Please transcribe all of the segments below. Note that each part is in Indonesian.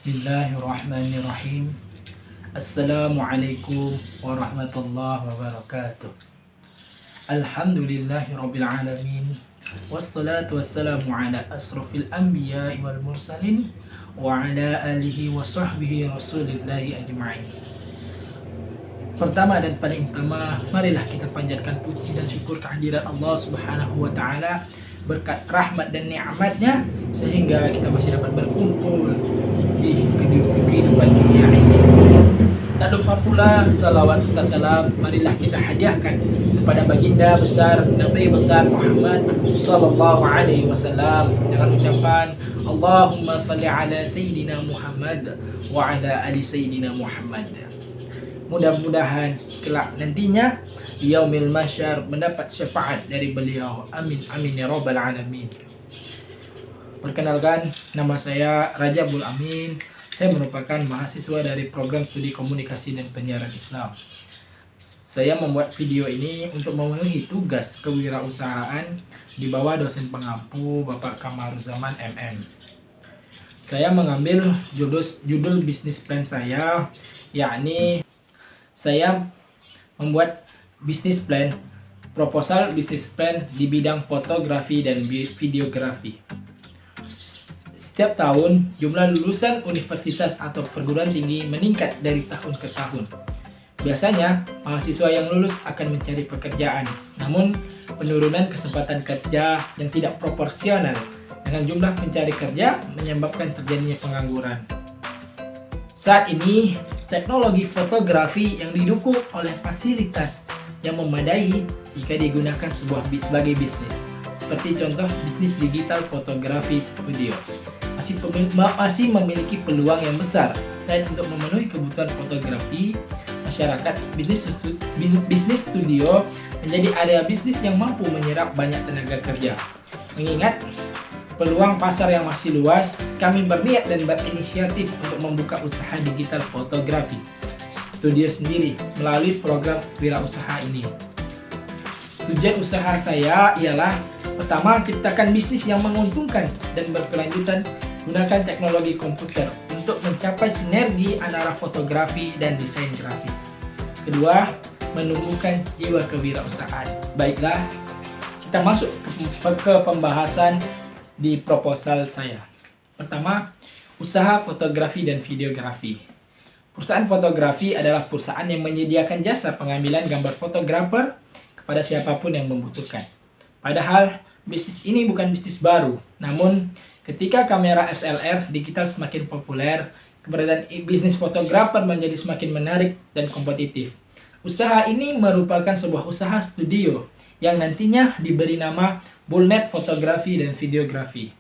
Bismillahirrahmanirrahim. Assalamualaikum warahmatullahi wabarakatuh. Alhamdulillahirabbil alamin. Wassalatu wassalamu ala asrofil anbiya'i wal mursalin wa ala alihi wa sahbihi rasulillahi ajma'in. Pertama dan paling utama, marilah kita panjatkan puji dan syukur kehadirat Allah Subhanahu wa taala. Berkat rahmat dan nikmatnya sehingga kita masih dapat berkumpul di kehidupan dunia ini. Tak lupa pula salawat serta salam marilah kita hadiahkan kepada baginda besar Nabi besar Muhammad sallallahu alaihi wasallam dengan ucapan Allahumma salli ala sayyidina Muhammad wa ala ali sayyidina Muhammad. Mudah-mudahan kelak nantinya di yaumil mahsyar mendapat syafaat dari beliau. Amin amin ya rabbal alamin. Perkenalkan, nama saya Rajabul Amin. Saya merupakan mahasiswa dari program studi komunikasi dan penyiaran Islam. Saya membuat video ini untuk memenuhi tugas kewirausahaan di bawah dosen pengampu Bapak Kamaruzzaman MM. Saya mengambil judul bisnis plan saya, yakni saya membuat bisnis plan, proposal bisnis plan di bidang fotografi dan videografi. Setiap tahun, jumlah lulusan universitas atau perguruan tinggi meningkat dari tahun ke tahun. Biasanya, mahasiswa yang lulus akan mencari pekerjaan, namun penurunan kesempatan kerja yang tidak proporsional dengan jumlah pencari kerja menyebabkan terjadinya pengangguran. Saat ini, teknologi fotografi yang didukung oleh fasilitas yang memadai jika digunakan sebagai bisnis. Seperti contoh bisnis digital fotografi studio masih memiliki peluang yang besar. Selain untuk memenuhi kebutuhan fotografi masyarakat, bisnis studio menjadi area bisnis yang mampu menyerap banyak tenaga kerja. Mengingat peluang pasar yang masih luas, kami berniat dan berinisiatif untuk membuka usaha digital fotografi studio sendiri melalui program wirausaha ini. Tujuan usaha saya ialah pertama, ciptakan bisnis yang menguntungkan dan berkelanjutan. Gunakan teknologi komputer untuk mencapai sinergi antara fotografi dan desain grafis. Kedua, menumbuhkan jiwa kewirausahaan. Baiklah, kita masuk ke pembahasan di proposal saya. Pertama, usaha fotografi dan videografi. Perusahaan fotografi adalah perusahaan yang menyediakan jasa pengambilan gambar fotografer kepada siapapun yang membutuhkan. Padahal, bisnis ini bukan bisnis baru. Namun, ketika kamera SLR digital semakin populer, keberadaan bisnis fotografer menjadi semakin menarik dan kompetitif. Usaha ini merupakan sebuah usaha studio yang nantinya diberi nama Bullnet Fotografi dan Videografi.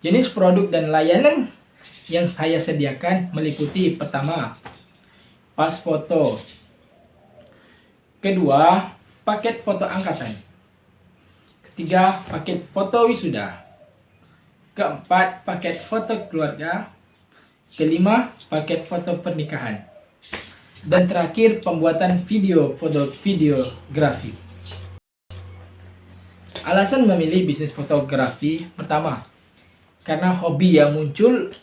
Jenis produk dan layanan yang saya sediakan meliputi pertama, pas foto. Kedua, paket foto angkatan. Ketiga, paket foto wisuda. Keempat, paket foto keluarga. Kelima, paket foto pernikahan. Dan terakhir, pembuatan videografi. Alasan memilih bisnis fotografi, pertama, karena hobi yang muncul.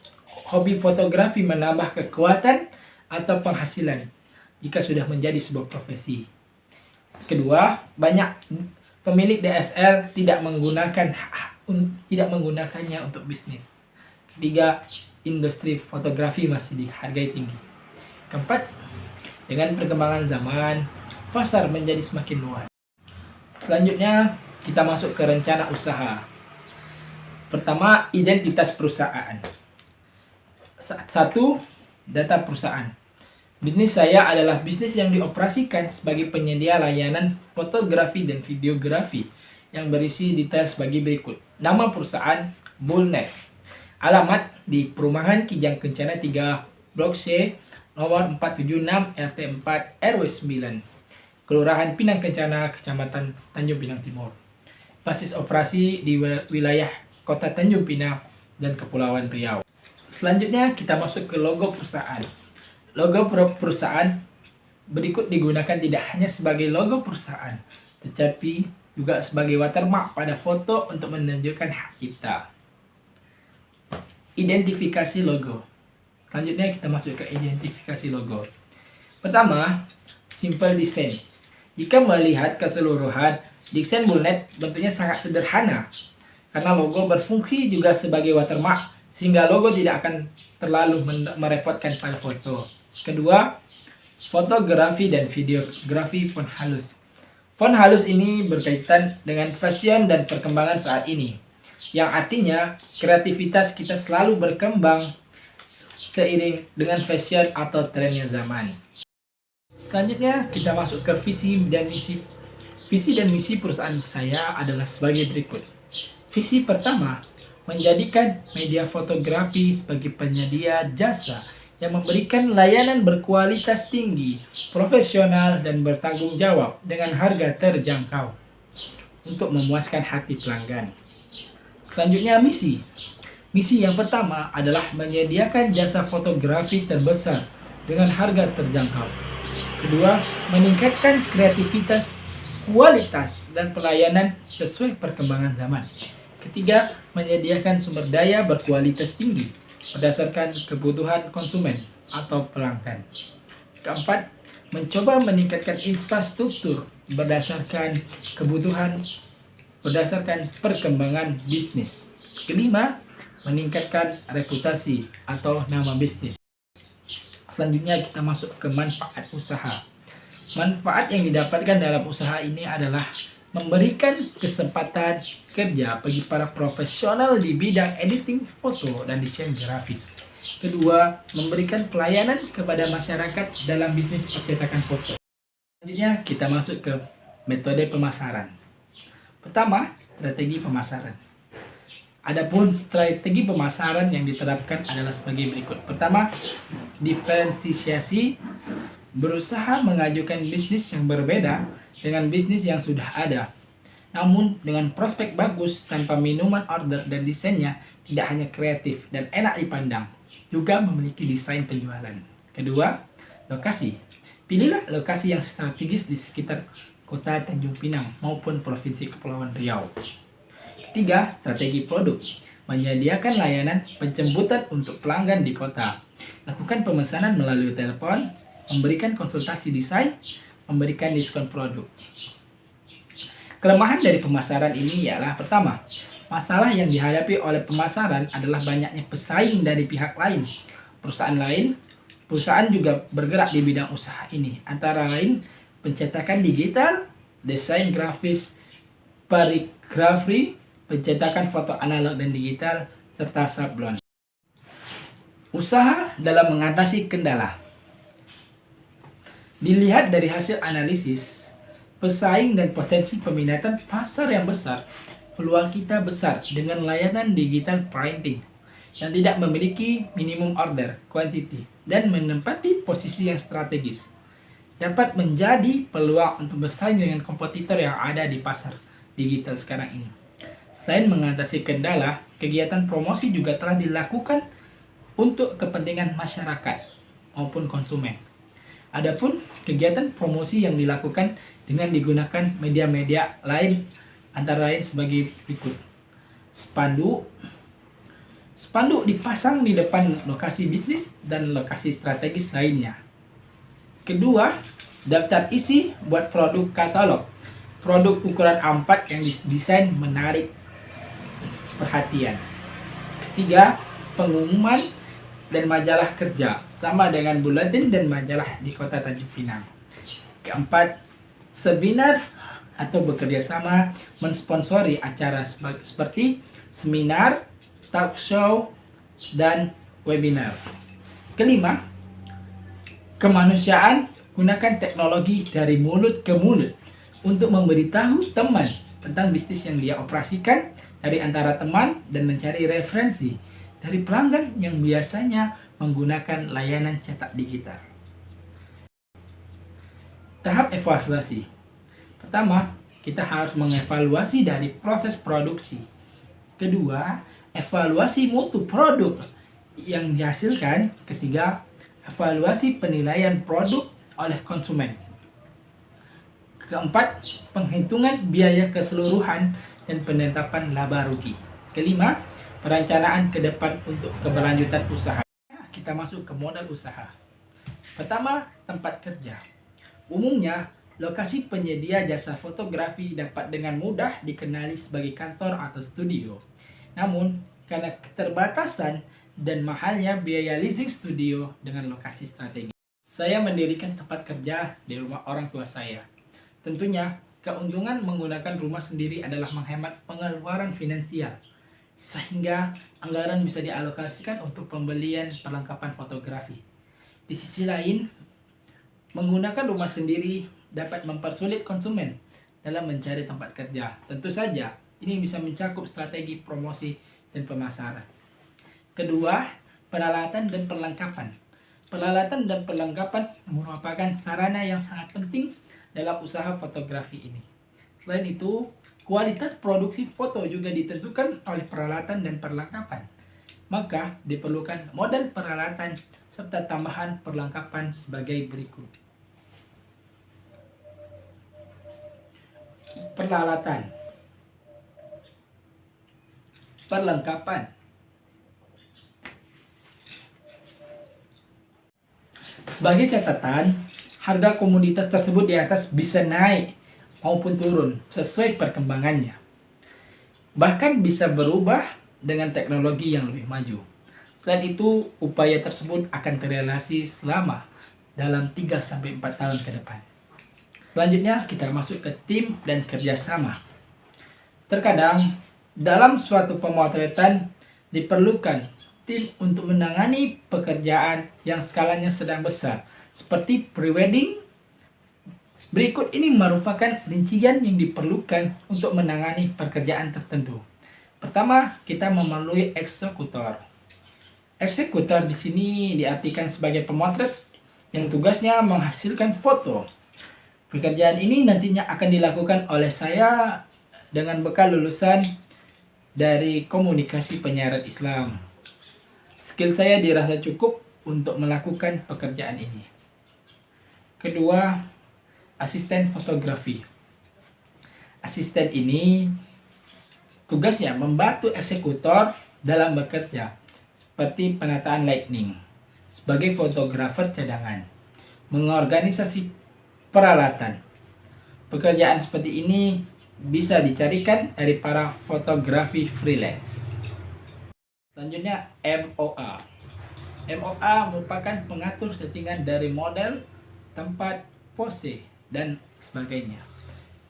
Hobi fotografi menambah kekuatan atau penghasilan jika sudah menjadi sebuah profesi. Kedua, banyak pemilik DSL tidak menggunakannya untuk bisnis. Ketiga, industri fotografi masih dihargai tinggi. Keempat, dengan perkembangan zaman, pasar menjadi semakin luas. Selanjutnya, kita masuk ke rencana usaha. Pertama, identitas perusahaan. 1. Data perusahaan. Bisnis saya adalah bisnis yang dioperasikan sebagai penyedia layanan fotografi dan videografi yang berisi detail sebagai berikut. Nama perusahaan Bullnet. Alamat di Perumahan Kijang Kencana 3, Blok C, nomor 476, RT 4, RW 9, Kelurahan Pinang Kencana, Kecamatan Tanjung Pinang Timur. Basis operasi di wilayah Kota Tanjung Pinang dan Kepulauan Riau. Selanjutnya kita masuk ke logo perusahaan. Logo perusahaan berikut digunakan tidak hanya sebagai logo perusahaan, tetapi juga sebagai watermark pada foto untuk menunjukkan hak cipta. Identifikasi logo. Selanjutnya kita masuk ke identifikasi logo. Pertama, simple design. Jika melihat keseluruhan, desain Bullnet bentuknya sangat sederhana karena logo berfungsi juga sebagai watermark sehingga logo tidak akan terlalu merepotkan pada foto. Kedua, fotografi dan videografi font halus. Font halus ini berkaitan dengan fashion dan perkembangan saat ini, yang artinya kreativitas kita selalu berkembang seiring dengan fashion atau trennya zaman. Selanjutnya kita masuk ke visi dan misi. Visi dan misi perusahaan saya adalah sebagai berikut. Visi pertama, menjadikan media fotografi sebagai penyedia jasa yang memberikan layanan berkualitas tinggi, profesional, dan bertanggung jawab dengan harga terjangkau untuk memuaskan hati pelanggan. Selanjutnya misi. Misi yang pertama adalah menyediakan jasa fotografi terbesar dengan harga terjangkau. Kedua, meningkatkan kreativitas, kualitas, dan pelayanan sesuai perkembangan zaman. Ketiga, menyediakan sumber daya berkualitas tinggi berdasarkan kebutuhan konsumen atau pelanggan. Keempat, mencoba meningkatkan infrastruktur berdasarkan kebutuhan berdasarkan perkembangan bisnis. Kelima, meningkatkan reputasi atau nama bisnis. Selanjutnya kita masuk ke manfaat usaha. Manfaat yang didapatkan dalam usaha ini adalah memberikan kesempatan kerja bagi para profesional di bidang editing foto dan desain grafis. Kedua, memberikan pelayanan kepada masyarakat dalam bisnis percetakan foto. Selanjutnya kita masuk ke metode pemasaran. Pertama, strategi pemasaran. Adapun strategi pemasaran yang diterapkan adalah sebagai berikut. Pertama, diferensiasi, berusaha mengajukan bisnis yang berbeda dengan bisnis yang sudah ada, namun dengan prospek bagus tanpa minuman order dan desainnya tidak hanya kreatif dan enak dipandang, juga memiliki desain penjualan. Kedua, lokasi. Pilihlah lokasi yang strategis di sekitar kota Tanjung Pinang maupun Provinsi Kepulauan Riau. Ketiga, strategi produk. Menyediakan layanan penjemputan untuk pelanggan di kota. Lakukan pemesanan melalui telepon, memberikan konsultasi desain, memberikan diskon produk. Kelemahan dari pemasaran ini ialah pertama, masalah yang dihadapi oleh pemasaran adalah banyaknya pesaing dari pihak lain. Perusahaan juga bergerak di bidang usaha ini, antara lain pencetakan digital, desain grafis, paragrafi, pencetakan foto analog dan digital, serta sablon. Usaha dalam mengatasi kendala. Dilihat dari hasil analisis, pesaing dan potensi peminatan pasar yang besar, peluang kita besar dengan layanan digital printing yang tidak memiliki minimum order quantity dan menempati posisi yang strategis, dapat menjadi peluang untuk bersaing dengan kompetitor yang ada di pasar digital sekarang ini. Selain mengatasi kendala, kegiatan promosi juga telah dilakukan untuk kepentingan masyarakat maupun konsumen. Adapun kegiatan promosi yang dilakukan dengan digunakan media-media lain antara lain sebagai berikut. Spanduk dipasang di depan lokasi bisnis dan lokasi strategis lainnya. Kedua, daftar isi buat produk katalog. Produk ukuran A4 yang didesain menarik perhatian. Ketiga, pengumuman dan majalah kerja sama dengan buletin dan majalah di kota Tanjung Pinang. Keempat, seminar atau bekerja sama mensponsori acara seperti seminar, talk show, dan webinar. Kelima, kemanusiaan, gunakan teknologi dari mulut ke mulut untuk memberitahu teman tentang bisnis yang dia operasikan dari antara teman dan mencari referensi dari pelanggan yang biasanya menggunakan layanan cetak digital. Tahap evaluasi. Pertama, kita harus mengevaluasi dari proses produksi. Kedua, evaluasi mutu produk yang dihasilkan. Ketiga, evaluasi penilaian produk oleh konsumen. Keempat, penghitungan biaya keseluruhan dan penetapan laba rugi. Kelima, perencanaan ke depan untuk keberlanjutan usaha. kita masuk ke modal usaha. Pertama, tempat kerja. Umumnya, lokasi penyedia jasa fotografi dapat dengan mudah dikenali sebagai kantor atau studio. Namun, karena keterbatasan dan mahalnya biaya leasing studio dengan lokasi strategis, saya mendirikan tempat kerja di rumah orang tua saya. Tentunya, keuntungan menggunakan rumah sendiri adalah menghemat pengeluaran finansial, sehingga anggaran bisa dialokasikan untuk pembelian perlengkapan fotografi. Di sisi lain, menggunakan rumah sendiri dapat mempersulit konsumen dalam mencari tempat kerja. Tentu saja, ini bisa mencakup strategi promosi dan pemasaran. Kedua, peralatan dan perlengkapan. Peralatan dan perlengkapan merupakan sarana yang sangat penting dalam usaha fotografi ini. Selain itu, kualitas produksi foto juga ditentukan oleh peralatan dan perlengkapan. Maka, diperlukan modal peralatan serta tambahan perlengkapan sebagai berikut. Peralatan. Perlengkapan. Sebagai catatan, harga komoditas tersebut di atas bisa naik maupun turun sesuai perkembangannya. Bahkan bisa berubah dengan teknologi yang lebih maju. Selain itu, upaya tersebut akan terrealisasi selama dalam 3-4 tahun ke depan. Selanjutnya, kita masuk ke tim dan kerjasama. Terkadang, dalam suatu pemotretan diperlukan tim untuk menangani pekerjaan yang skalanya sedang besar, seperti prewedding. Berikut ini merupakan rincian yang diperlukan untuk menangani pekerjaan tertentu. Pertama, kita memerlukan eksekutor. Eksekutor di sini diartikan sebagai pemotret yang tugasnya menghasilkan foto. Pekerjaan ini nantinya akan dilakukan oleh saya dengan bekal lulusan dari komunikasi penyiaran Islam. Skill saya dirasa cukup untuk melakukan pekerjaan ini. Kedua, asisten fotografi. Asisten ini tugasnya membantu eksekutor dalam bekerja, seperti penataan lighting, sebagai fotografer cadangan, mengorganisasi peralatan. Pekerjaan seperti ini bisa dicarikan dari para fotografi freelance. Selanjutnya, MOA. MOA merupakan pengatur settingan dari model, tempat, pose, dan sebagainya.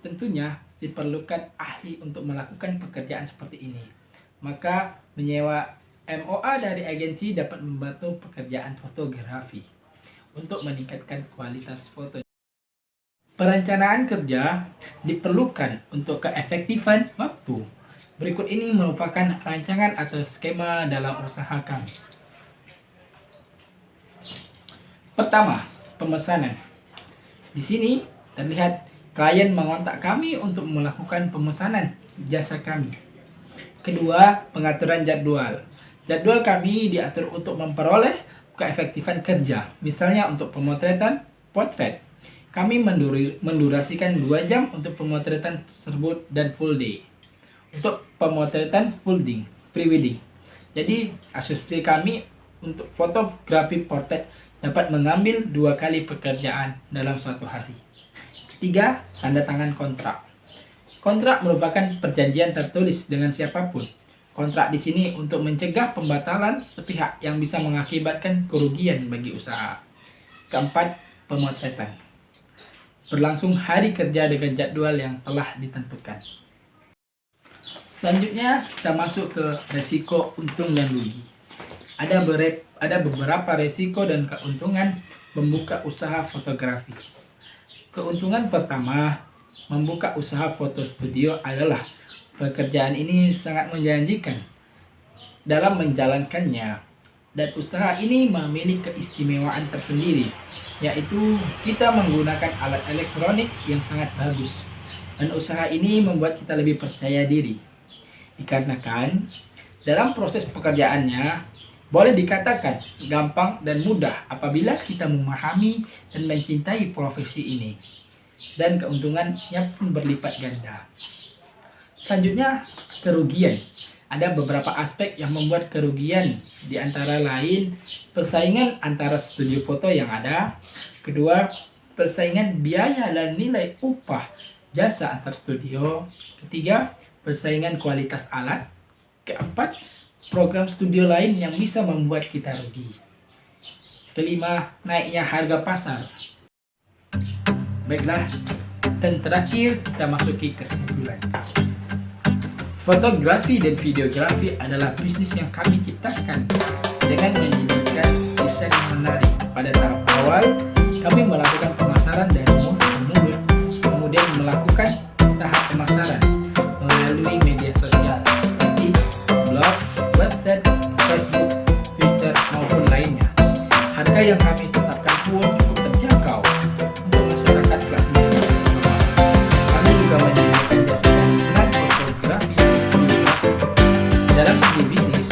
Tentunya diperlukan ahli untuk melakukan pekerjaan seperti ini. Maka menyewa MOA dari agensi dapat membantu pekerjaan fotografi untuk meningkatkan kualitas foto. Perencanaan kerja diperlukan untuk keefektifan waktu. Berikut ini merupakan rancangan atau skema dalam usaha kami. Pertama, pemesanan. Di sini terlihat klien mengontak kami untuk melakukan pemesanan jasa kami. Kedua, pengaturan jadwal. Jadwal kami diatur untuk memperoleh keefektifan kerja. Misalnya untuk pemotretan potret, kami mendurasikan 2 jam untuk pemotretan tersebut dan full day. Untuk pemotretan pre-wedding. Jadi, asumsi kami untuk fotografi portret dapat mengambil 2 kali pekerjaan dalam suatu hari. Ketiga, tanda tangan kontrak. Kontrak merupakan perjanjian tertulis dengan siapapun. Kontrak di sini untuk mencegah pembatalan sepihak yang bisa mengakibatkan kerugian bagi usaha. Keempat, pemotretan. Berlangsung hari kerja dengan jadwal yang telah ditentukan. Selanjutnya, kita masuk ke resiko untung dan rugi. Ada beberapa resiko dan keuntungan membuka usaha fotografi. Keuntungan pertama, membuka usaha foto studio adalah pekerjaan ini sangat menjanjikan dalam menjalankannya, dan usaha ini memiliki keistimewaan tersendiri, yaitu kita menggunakan alat elektronik yang sangat bagus, dan usaha ini membuat kita lebih percaya diri. Dikarenakan dalam proses pekerjaannya boleh dikatakan gampang dan mudah apabila kita memahami dan mencintai profesi ini, dan keuntungannya pun berlipat ganda. Selanjutnya, kerugian. ada beberapa aspek yang membuat kerugian, di antara lain persaingan antara studio foto yang ada. Kedua, persaingan biaya dan nilai upah jasa antar studio. Ketiga, persaingan kualitas alat. Keempat, program studio lain yang bisa membuat kita rugi. Kelima, naiknya harga pasar. Baiklah, dan terakhir kita masuki kesimpulan. Fotografi dan videografi adalah bisnis yang kami ciptakan dengan menjadikan desain yang menarik. Pada tahap awal, kami melakukan pemasaran dari mulut ke mulut, kemudian melakukan tahap pemasaran melalui media sosial seperti blog, website, Facebook, Twitter, maupun lainnya. Harga yang kami tetapkan pun cukup terjangkau untuk masyarakat kelas menengah. Kami juga menyediakan jasa penyusunan fotografi. Dalam segi bisnis,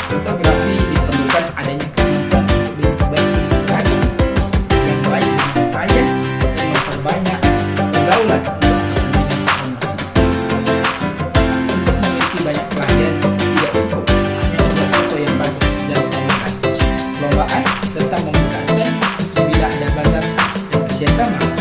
fotografi diperlukan adanya kemampuan untuk memperbaiki ilustrasi yang baik dengan payah dan memperbanyak pergaulan untuk memiliki banyak klien tidak cukup hanya membuat foto yang bagus dan perlombaan serta membuka stand bila ada bazar dan kerjasama